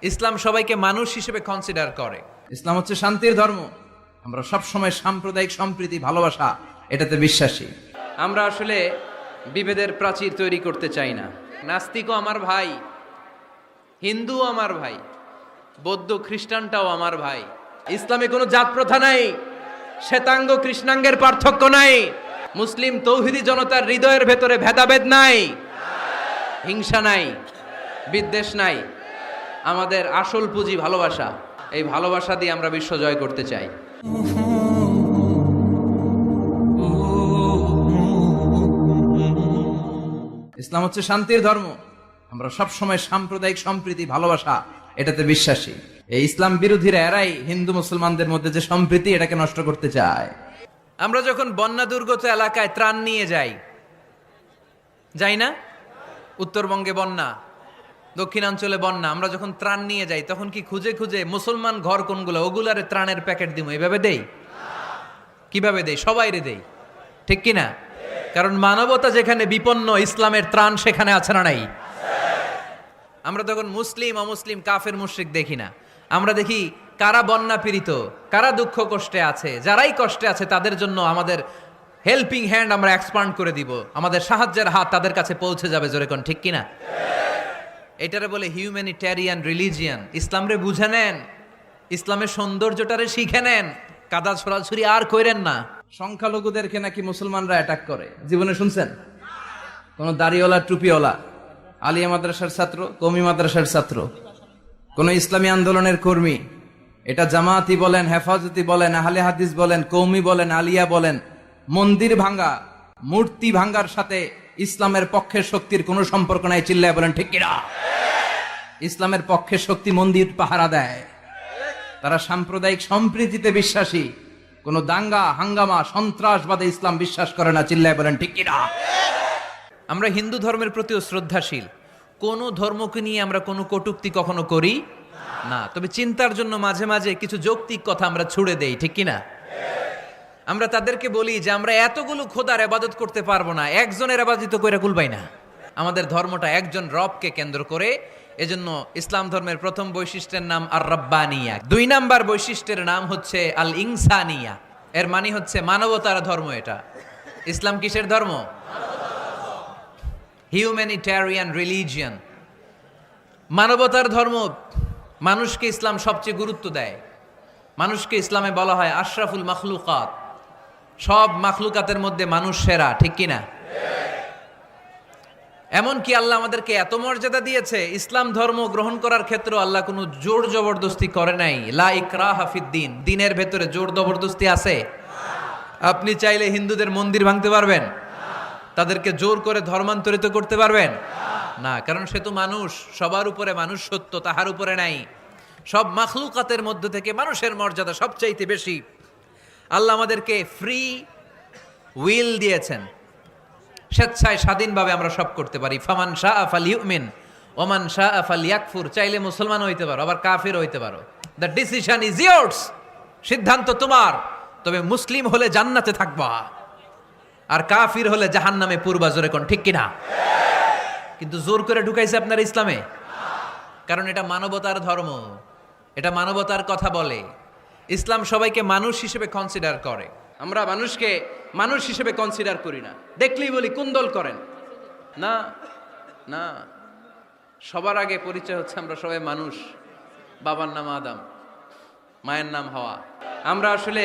ইসলাম সবাইকে মানুষ হিসেবে কনসিডার করে। ইসলাম হচ্ছে শান্তির ধর্ম। আমরা সব সময় সাম্প্রদায়িক সম্প্রীতি, ভালোবাসা এটাতে বিশ্বাসী। আমরা আসলে বিভেদের প্রাচীর তৈরি করতে চাই না। নাস্তিকও আমার ভাই, হিন্দুও আমার ভাই, বৌদ্ধ খ্রিস্টানটাও আমার ভাই। ইসলামে কোনো জাত প্রথা নাই, শ্বেতাঙ্গ কৃষ্ণাঙ্গের পার্থক্য নাই। মুসলিম তৌহিদি জনতার হৃদয়ের ভেতরে ভেদাভেদ নাই, হিংসা নাই, বিদ্বেষ নাই। আমাদের আসল পুঁজি ভালোবাসা। এই ভালোবাসা দিয়ে আমরা বিশ্ব জয় করতে চাই। ইসলাম হচ্ছে শান্তির ধর্ম। আমরা সব সময় সাম্প্রদায়িক সম্প্রীতি, ভালোবাসা এটাতে বিশ্বাসী। এই ইসলাম বিরোধীরা এরাই হিন্দু মুসলমানদের মধ্যে যে সম্প্রীতি এটাকে নষ্ট করতে চায়। আমরা যখন বন্যা দুর্গত এলাকায় ত্রাণ নিয়ে যাই না? উত্তরবঙ্গে বন্যা, দক্ষিণাঞ্চলে বন্যা। আমরা যখন ত্রাণ নিয়ে যাই তখন কি খুঁজে খুঁজে মুসলমান ঘর কোনগুলো, ওগুলারে ত্রাণের প্যাকেট দিব এভাবে দেই? কিভাবে দেই? সবাইরে দেই, ঠিক কিনা? কারণ মানবতা যেখানে বিপন্ন, ইসলামের ত্রাণ সেখানে আছে না নাই? আমরা তখন মুসলিম অমুসলিম কাফের মুশরিক দেখি না। আমরা দেখি কারা বন্যা পীড়িত, কারা দুঃখ কষ্টে আছে। যারাই কষ্টে আছে তাদের জন্য আমাদের হেল্পিং হ্যান্ড আমরা এক্সপান্ড করে দিব, আমাদের সাহায্যের হাত তাদের কাছে পৌঁছে যাবে। জোরে কোন ঠিক কিনা? এটারে বলে হিউম্যানিটেরিয়ান রিলিজিয়ান। ইসলামরে বুঝে নেন, ইসলামের সৌন্দর্যটারে শিখে নেন, কাদা ছড়াছড়ি আর কইরেন না। সংখ্যালঘুদেরকে নাকি মুসলমানরা অ্যাটাক করে, জীবনে শুনছেন? কোন দাড়িওয়ালা, টুপিওয়ালা, আলিয়া মাদ্রাসার ছাত্র, কওমি মাদ্রাসার ছাত্র, কোন ইসলামী আন্দোলনের কর্মী, এটা জামাতি বলেন, হেফাজতি বলেন, আহলে হাদিস বলেন, কওমি বলেন, আলিয়া বলেন, মন্দির ভাঙ্গা, মূর্তি ভাঙ্গার সাথে ইসলামের পক্ষের শক্তির কোনো সম্পর্ক নাই। চিল্লায় বলেন ঠিক কিনা? ইসলামের পক্ষের শক্তি মন্দির পাহারা দেয়। তারা সাম্প্রদায়িক সম্প্রীতিতে বিশ্বাসী, কোন দাঙ্গা হাঙ্গামা সন্ত্রাসবাদে ইসলাম বিশ্বাস করে না। চিল্লায় বলেন ঠিক কিনা? আমরা হিন্দু ধর্মের প্রতিও শ্রদ্ধাশীল। কোন ধর্মকে নিয়ে আমরা কোনো কটূক্তি কখনো করি না। তবে চিন্তার জন্য মাঝে মাঝে কিছু যৌক্তিক কথা আমরা ছুড়ে দেই, ঠিক কিনা? আমরা তাদেরকে বলি যে আমরা এতগুলো খোদার ইবাদত করতে পারবো না, একজনের ইবাদত কইরা কুলবাই না। আমাদের ধর্মটা একজন রবকে কেন্দ্র করে। এজন্য ইসলাম ধর্মের প্রথম বৈশিষ্ট্যের নাম আর রাব্বানিয়া। 2 নাম্বার বৈশিষ্ট্যের নাম হচ্ছে আল ইনসানিয়া। এর মানে হচ্ছে মানবতার ধর্ম। এটা ইসলাম কিসের ধর্ম? হিউম্যানিটেরিয়ান রিলিজিয়ান, মানবতার ধর্ম। মানুষকে ইসলাম সবচেয়ে গুরুত্ব দেয়। মানুষকে ইসলামে বলা হয় আশরাফুল মাখলুকাত। সব মাখলুকাতের মধ্যে মানুষ সেরা, ঠিক কিনা? এমনকি আল্লাহ আমাদেরকে এত মর্যাদা দিয়েছে, ইসলাম ধর্ম গ্রহণ করার ক্ষেত্রে আল্লাহ কোনো জোর জবরদস্তি করে নাই। লা ইকরাহা ফিদ্দিন। দিনের ভেতরে জোর জবরদস্তি আছে? আপনি চাইলে হিন্দুদের মন্দির ভাঙতে পারবেন? তাদেরকে জোর করে ধর্মান্তরিত করতে পারবেন না? কারণ সে তো মানুষ, সবার উপরে মানুষ সত্য, তাহার উপরে নাই। সব মাখলুকাতের মধ্য থেকে মানুষের মর্যাদা সবচাইতে বেশি। আল্লাহ আমাদেরকে ফ্রি উইল দিয়েছেন, স্বেচ্ছায় স্বাধীনভাবে আমরা সব করতে পারি। ফামান শাআ ফালইউমিন ওমান শাআ ফালইয়াকফুর। চাইলে মুসলমান হইতে পারো, আবার কাফির হইতে পারো। The decision is years. সিদ্ধান্ত তোমার। তবে মুসলিম হলে জান্নাতে থাকবা, আর কাফির হলে জাহান্নামে পূর্বা। জোরে কোন ঠিক কিনা? কিন্তু জোর করে ঢুকাইছে আপনার ইসলামে, কারণ এটা মানবতার ধর্ম, এটা মানবতার কথা বলে। ইসলাম সবাইকে মানুষ হিসেবে কনসিডার করে। আমরা মানুষকে মানুষ হিসেবে কনসিডার করি না। দেখলেই বলি কোন দল করেন। না না, সবার আগে পরিচয় হচ্ছে আমরা সবাই মানুষ। বাবার নাম আদম, মায়ের নাম হাওয়া। আমরা আসলে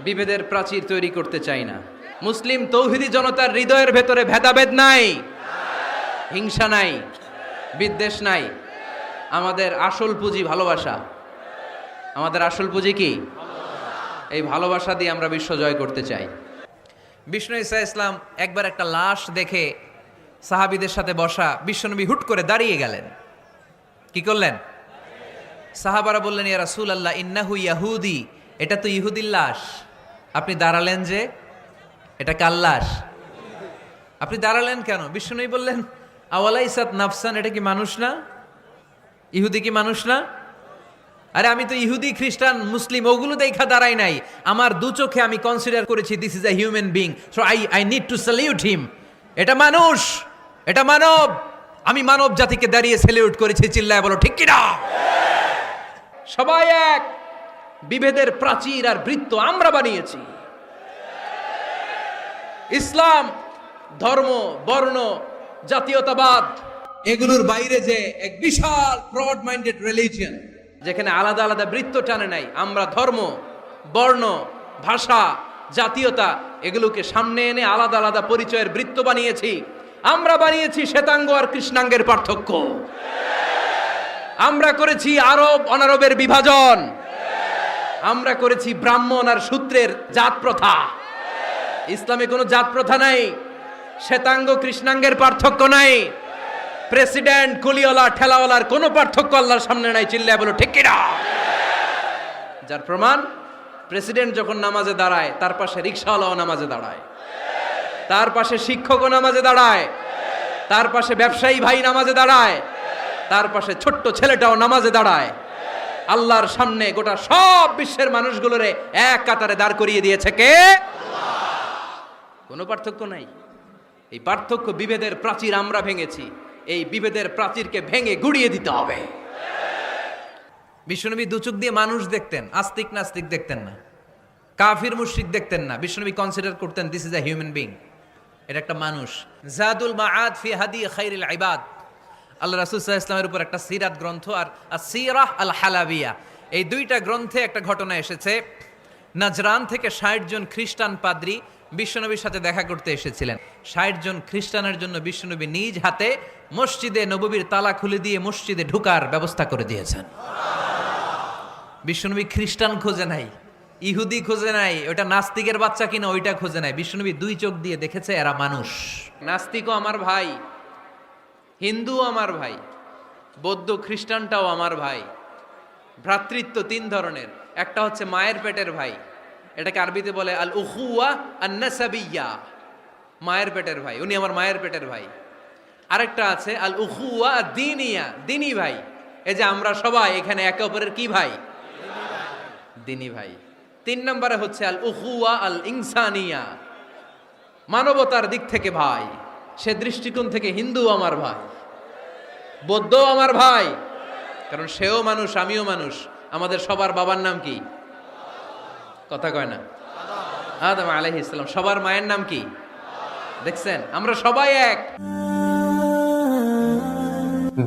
বিভেদের প্রাচীর তৈরি করতে চাই না। মুসলিম তৌহিদি জনতার হৃদয়ের ভেতরে ভেদাভেদ নাই, হিংসা নাই, বিদ্বেষ নাই। আমাদের আসল পুঁজি ভালোবাসা। আমাদের আসল পুঁজি কি? এই ভালোবাসা দিয়ে আমরা বিশ্ব জয় করতে চাই। বিষ্ণু ঈসা ইসলাম একবার একটা লাশ দেখে সাহাবীদের সাথে বসা, বিশ্বনবী হুট করে দাঁড়িয়ে গেলেন। কি করলেন? সাহাবারা বললেন, ইয়া রাসূলুল্লাহ ইন্নাহু ইয়াহুদি। এটা তো ইহুদির লাশ, আপনি দাঁড়ালেন যে? এটা কার লাশ? আপনি দাঁড়ালেন কেন? বিশ্বনবী বললেন, আওয়ালাইসাত নাফসান। এটা কি মানুষ না? ইহুদি কি মানুষ না? আরে আমি তো ইহুদি খ্রিস্টান মুসলিম ওগুলো দেখা দাঁড়াই নাই। আমার দু চোখে আমি কনসিডার করেছি this is a human being, so I need to salute হিম। এটা মানুষ, এটা মানব। আমি মানব জাতিকে দাঁড়িয়ে স্যালিউট করেছি। চিল্লায় বলো ঠিক কিনা? সবাই এক। বিভেদের প্রাচীর আর বৃত্ত আমরা বানিয়েছি। ইসলাম ধর্ম, বর্ণ, জাতীয়তাবাদ এগুলোর বাইরে যে এক বিশাল ব্রড মাইন্ডেড রিলিজিয়ন, যেখানে আলাদা আলাদা বৃত্ত টানে নাই। আমরা ধর্ম, বর্ণ, ভাষা, জাতীয়তা এগুলোকে সামনে এনে আলাদা আলাদা পরিচয়ের বৃত্ত বানিয়েছি। আমরা বানিয়েছি শ্বেতাঙ্গ আর কৃষ্ণাঙ্গের পার্থক্য। আমরা করেছি আরব অনারবের বিভাজন। আমরা করেছি ব্রাহ্মণ আর শূদ্রের জাত প্রথা। ইসলামে কোনো জাত প্রথা নাই, শ্বেতাঙ্গ কৃষ্ণাঙ্গের পার্থক্য নাই, প্রেসিডেন্ট কুলিওয়ালা ঠেলাওয়ালার কোনো পার্থক্য আল্লাহর সামনে নাই। চিল্লায় বলো ঠিক কিনা? যার প্রমাণ, প্রেসিডেন্ট যখন নামাজে দাঁড়ায় তার পাশে রিকশাওয়ালাও নামাজে দাঁড়ায়, তার পাশে শিক্ষকও নামাজে দাঁড়ায়, তার পাশে ব্যবসায়ী ভাই নামাজে দাঁড়ায়, তার পাশে ছোট্ট ছেলেটাও নামাজে দাঁড়ায়। আল্লাহর সামনে গোটা সব বিশ্বের মানুষগুলোরে এক কাতারে দাঁড় করিয়ে দিয়েছে কে? কোনো পার্থক্য নাই। এই পার্থক্য, বিভেদের প্রাচীর আমরা ভেঙেছি। এই বিভেদের প্রাচীরকে ভেঙে গুড়িয়ে দিতে হবে। বিশ্বনবী দুচোখ দিয়ে মানুষ দেখতেন, আস্তিক নাস্তিক দেখতেন না, কাফির মুশরিক দেখতেন না। বিশ্বনবী কনসিডার করতেন this is a human being, এটা একটা মানুষ। জাদুল মাআদ ফি হাদি খাইরিল ইবাদ, আল্লাহ রাসূল সাল্লাল্লাহু আলাইহি ওয়াসাল্লামের উপর একটা সিরাত গ্রন্থ আর আসিরাহ আল হালাবিয়া, এই দুইটা গ্রন্থে একটা ঘটনা এসেছে। নাজরান থেকে ৬০ জন খ্রিস্টান পাদ্রী বিশ্বনবীর সাথে দেখা করতে এসেছিলেন। ৬০ জন খ্রিস্টানের জন্য বিশ্বনবী নিজ হাতে মসজিদে নববীর তালা খুলে দিয়ে মসজিদে ঢোকার ব্যবস্থা করে দিয়েছেন। বিশ্বনবী খ্রিস্টান খোঁজে নাই, ইহুদি খোঁজে নাই, ওটা নাস্তিকের বাচ্চা কিনা ওইটা খোঁজে নাই। বিশ্বনবী দুই চোখ দিয়ে দেখেছে এরা মানুষ। নাস্তিকও আমার ভাই, হিন্দুও আমার ভাই, বৌদ্ধ খ্রিস্টানটাও আমার ভাই। ভ্রাতৃত্ব তিন ধরনের। একটা হচ্ছে মায়ের পেটের ভাই, এটাকে আরবিতে বলে আল উখুয়া আন নাসাবিয়্যা, মায়ের পেটের ভাই, উনি আমার মায়ের পেটের ভাই। আরেকটা আছে আল উখুয়া দ্বীনিয়া, দ্বীনি ভাই। এই যে আমরা সবাই এখানে একে অপরের কি ভাই? দ্বীনি ভাই। ৩ নম্বরে হচ্ছে আল উখুয়া আল ইনসানিয়া, মানবতার দিক থেকে ভাই। সে দৃষ্টিকোণ থেকে হিন্দু আমার ভাই, বৌদ্ধ আমার ভাই, কারণ সেও মানুষ আমিও মানুষ। আমাদের সবার বাবার নাম কি? কথা কয় না? আদম আলাইহিস সালাম। সবার মায়ের নাম কি? দেখছেন, আমরা সবাই এক।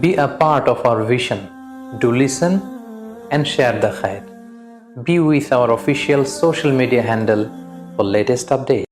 Be a part of our vision. Do listen and share the khair. Be with our official social media handle for latest updates.